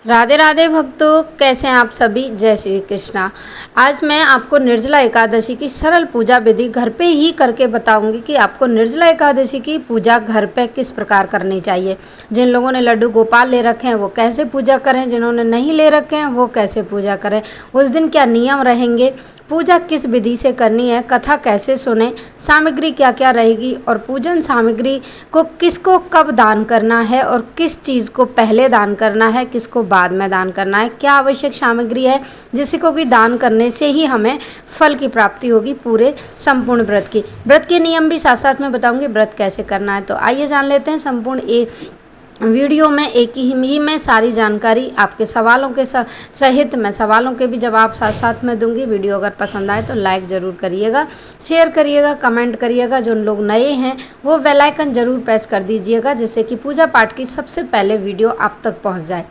राधे राधे भक्तों, कैसे हैं आप सभी। जय श्री कृष्णा। आज मैं आपको निर्जला एकादशी की सरल पूजा विधि घर पे ही करके बताऊंगी कि आपको निर्जला एकादशी की पूजा घर पे किस प्रकार करनी चाहिए। जिन लोगों ने लड्डू गोपाल ले रखे हैं वो कैसे पूजा करें, जिन्होंने नहीं ले रखे हैं वो कैसे पूजा करें, उस दिन क्या नियम रहेंगे, पूजा किस विधि से करनी है, कथा कैसे सुने, सामग्री क्या क्या रहेगी और पूजन सामग्री को किसको कब दान करना है और किस चीज़ को पहले दान करना है, किसको बाद में दान करना है, क्या आवश्यक सामग्री है जिसको कि दान करने से ही हमें फल की प्राप्ति होगी पूरे संपूर्ण व्रत के नियम भी साथ साथ में बताऊंगी व्रत कैसे करना है। तो आइए जान लेते हैं संपूर्ण एक वीडियो में एक ही में सारी जानकारी आपके सवालों के सहित मैं सवालों के भी जवाब साथ साथ में दूंगी। वीडियो अगर पसंद आए तो लाइक ज़रूर करिएगा, शेयर करिएगा, कमेंट करिएगा। जो लोग नए हैं वो बेल आइकन ज़रूर प्रेस कर दीजिएगा जिससे कि पूजा पाठ की सबसे पहले वीडियो आप तक पहुंच जाए।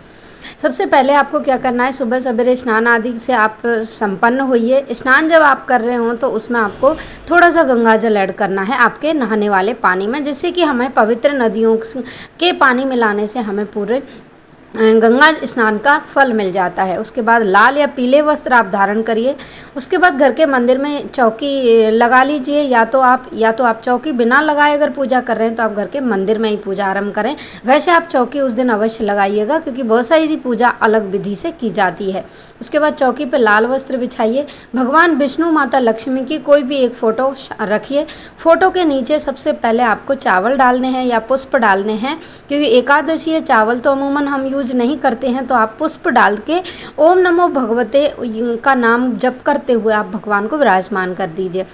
सबसे पहले आपको क्या करना है, सुबह सवेरे स्नान आदि से आप संपन्न होइए। स्नान जब आप कर रहे हों तो उसमें आपको थोड़ा सा गंगा जल ऐड करना है आपके नहाने वाले पानी में, जिससे कि हमें पवित्र नदियों के पानी मिलाने से हमें पूरे गंगा स्नान का फल मिल जाता है। उसके बाद लाल या पीले वस्त्र आप धारण करिए। उसके बाद घर के मंदिर में चौकी लगा लीजिए। या तो आप चौकी बिना लगाए अगर पूजा कर रहे हैं तो आप घर के मंदिर में ही पूजा आरंभ करें। वैसे आप चौकी उस दिन अवश्य लगाइएगा क्योंकि बहुत सारी सी पूजा अलग विधि से की जाती है। उसके बाद चौकी पर लाल वस्त्र बिछाइए। भगवान विष्णु, माता लक्ष्मी की कोई भी एक फ़ोटो रखिए। फ़ोटो के नीचे सबसे पहले आपको चावल डालने हैं या पुष्प डालने हैं, क्योंकि एकादशी है, चावल तो अमूमन हम यूज नहीं करते हैं। तो आप पुष्प डाल के ओम नमो भगवते का नाम जप करते हुए आप भगवान को विराजमान कर दीजिए।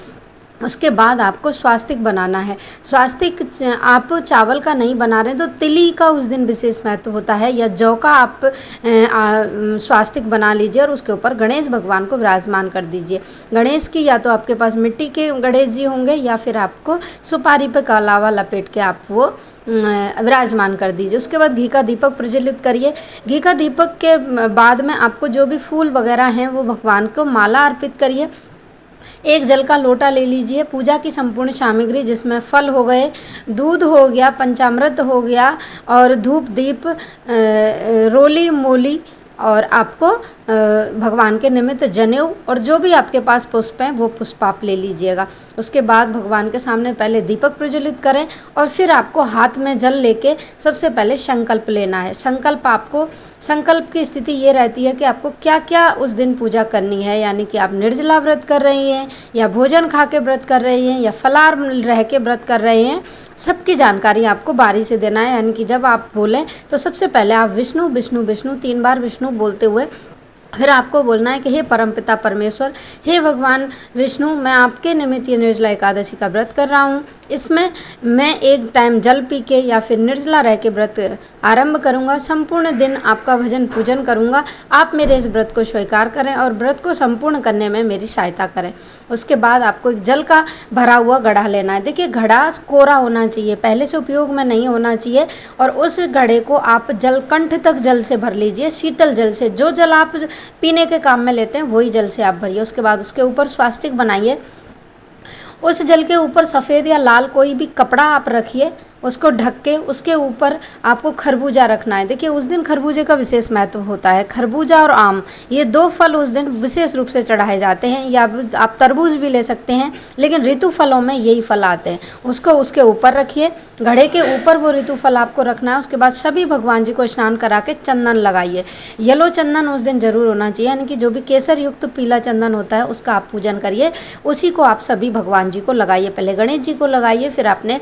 उसके बाद आपको स्वास्तिक बनाना है। स्वास्तिक आप चावल का नहीं बना रहे तो तिली का उस दिन विशेष महत्व होता है, या जौ का आप स्वास्तिक बना लीजिए और उसके ऊपर गणेश भगवान को विराजमान कर दीजिए। गणेश की या तो आपके पास मिट्टी के गणेश जी होंगे या फिर आपको सुपारी पे कालावा लपेट के आप वो विराजमान कर दीजिए। उसके बाद घी का दीपक प्रज्वलित करिए। घी का दीपक के बाद में आपको जो भी फूल वगैरह हैं वो भगवान को माला अर्पित करिए। एक जल का लोटा ले लीजिए। पूजा की संपूर्ण सामग्री जिसमें फल हो गए, दूध हो गया, पंचामृत हो गया और धूप दीप, रोली मोली और आपको भगवान के निमित्त जनेऊ और जो भी आपके पास पुष्प हैं वो पुष्प आप ले लीजिएगा। उसके बाद भगवान के सामने पहले दीपक प्रज्वलित करें और फिर आपको हाथ में जल लेके सबसे पहले संकल्प लेना है। संकल्प की स्थिति ये रहती है कि आपको क्या क्या उस दिन पूजा करनी है, यानी कि आप निर्जला व्रत कर रही हैं या भोजन खा के व्रत कर रही हैं या फलाहार रह के व्रत कर रहे हैं, सबकी जानकारी आपको बारी से देना है। यानी कि जब आप बोलें तो सबसे पहले आप विष्णु विष्णु विष्णु 3 बार विष्णु बोलते हुए फिर आपको बोलना है कि हे परमपिता परमेश्वर, हे भगवान विष्णु, मैं आपके निमित्त ये निर्जला एकादशी का व्रत कर रहा हूँ। इसमें मैं एक टाइम जल पी के या फिर निर्जला रह के व्रत आरंभ करूँगा। संपूर्ण दिन आपका भजन पूजन करूँगा। आप मेरे इस व्रत को स्वीकार करें और व्रत को संपूर्ण करने में मेरी सहायता करें। उसके बाद आपको एक जल का भरा हुआ घड़ा लेना है। देखिए, घड़ा कोरा होना चाहिए, पहले से उपयोग में नहीं होना चाहिए। और उस घड़े को आप जल कंठ तक जल से भर लीजिए, शीतल जल से। जो जल आप पीने के काम में लेते हैं वही जल से आप भरिए। उसके बाद उसके ऊपर स्वास्तिक बनाइए। उस जल के ऊपर सफ़ेद या लाल कोई भी कपड़ा आप रखिए, उसको ढक के उसके ऊपर आपको खरबूजा रखना है। देखिए, उस दिन खरबूजे का विशेष महत्व होता है। खरबूजा और आम, ये 2 फल उस दिन विशेष रूप से चढ़ाए जाते हैं। या आप तरबूज भी ले सकते हैं, लेकिन ऋतु फलों में यही फल आते हैं। उसको उसके ऊपर रखिए, घड़े के ऊपर वो ऋतु फल आपको रखना है। उसके बाद सभी भगवान जी को स्नान करा के चंदन लगाइए। येलो चंदन उस दिन जरूर होना चाहिए, यानी कि जो भी केसर युक्त पीला चंदन होता है उसका आप पूजन करिए। उसी को आप सभी भगवान जी को लगाइए। पहले गणेश जी को लगाइए, फिर अपने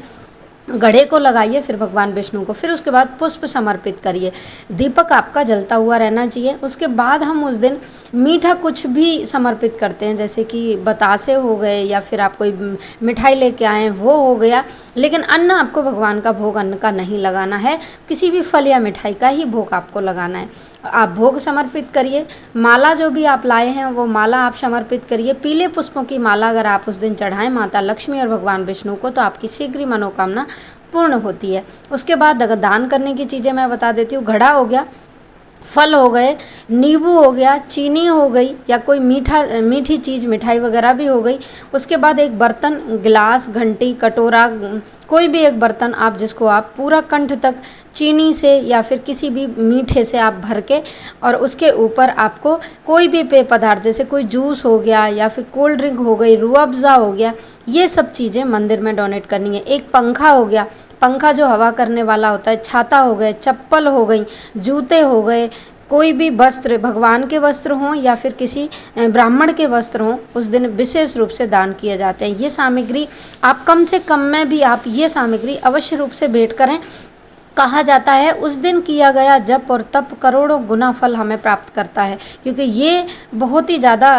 घड़े को लगाइए, फिर भगवान विष्णु को, फिर उसके बाद पुष्प समर्पित करिए। दीपक आपका जलता हुआ रहना चाहिए। उसके बाद हम उस दिन मीठा कुछ भी समर्पित करते हैं, जैसे कि बतासे हो गए या फिर आप कोई मिठाई लेके आए वो हो गया। लेकिन अन्न आपको भगवान का भोग अन्न का नहीं लगाना है, किसी भी फल या मिठाई का ही भोग आपको लगाना है। आप भोग समर्पित करिए। माला जो भी आप लाए हैं वो माला आप समर्पित करिए। पीले पुष्पों की माला अगर आप उस दिन चढ़ाएं माता लक्ष्मी और भगवान विष्णु को तो आपकी शीघ्र ही मनोकामना पूर्ण होती है। उसके बाद अगर दान करने की चीज़ें मैं बता देती हूँ। घड़ा हो गया, फल हो गए, नींबू हो गया, चीनी हो गई या कोई मीठी चीज़ मिठाई वगैरह भी हो गई। उसके बाद एक बर्तन, गिलास, घंटी, कटोरा, कोई भी एक बर्तन आप जिसको आप पूरा कंठ तक चीनी से या फिर किसी भी मीठे से आप भर के, और उसके ऊपर आपको कोई भी पेय पदार्थ जैसे कोई जूस हो गया या फिर कोल्ड ड्रिंक हो गई, रूह अफ़ज़ा हो गया, ये सब चीज़ें मंदिर में डोनेट करनी है। एक पंखा हो गया, पंखा जो हवा करने वाला होता है, छाता हो गए, चप्पल हो गई, जूते हो गए, कोई भी वस्त्र, भगवान के वस्त्र हों या फिर किसी ब्राह्मण के वस्त्र हों, उस दिन विशेष रूप से दान किए जाते हैं। ये सामग्री आप कम से कम में भी आप ये सामग्री अवश्य रूप से भेंट करें। कहा जाता है उस दिन किया गया जप और तप करोड़ों गुना फल हमें प्राप्त करता है, क्योंकि ये बहुत ही ज़्यादा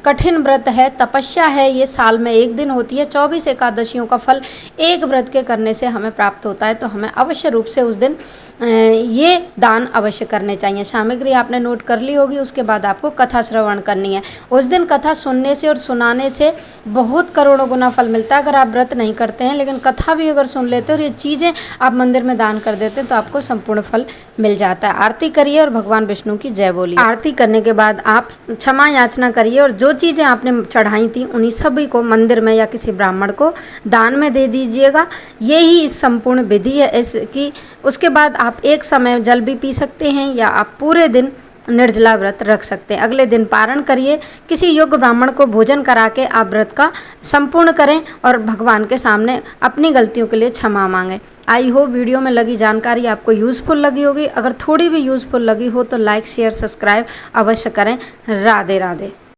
कठिन व्रत है, तपस्या है। ये साल में एक दिन होती है। 24 एकादशियों का फल एक व्रत के करने से हमें प्राप्त होता है, तो हमें अवश्य रूप से उस दिन ये दान अवश्य करने चाहिए। सामग्री आपने नोट कर ली होगी। उसके बाद आपको कथा श्रवण करनी है। उस दिन कथा सुनने से और सुनाने से बहुत करोड़ों गुना फल मिलता है। अगर आप व्रत नहीं करते हैं लेकिन कथा भी अगर सुन लेते हो और ये चीज़ें आप मंदिर में दान कर देते हैं तो आपको संपूर्ण फल मिल जाता है। आरती करिए और भगवान विष्णु की जय बोलिए। आरती करने के बाद आप क्षमा याचना करिए और जो चीज़ें आपने चढ़ाई थी उन्हीं सभी को मंदिर में या किसी ब्राह्मण को दान में दे दीजिएगा। यही इस संपूर्ण विधि है इसकी। उसके बाद आप एक समय जल भी पी सकते हैं या आप पूरे दिन निर्जला व्रत रख सकते हैं। अगले दिन पारण करिए, किसी योग्य ब्राह्मण को भोजन करा के आप व्रत का संपूर्ण करें और भगवान के सामने अपनी गलतियों के लिए क्षमा मांगें। आई होप वीडियो में लगी जानकारी आपको यूज़फुल लगी होगी। अगर थोड़ी भी यूज़फुल लगी हो तो लाइक, शेयर, सब्सक्राइब अवश्य करें। राधे राधे।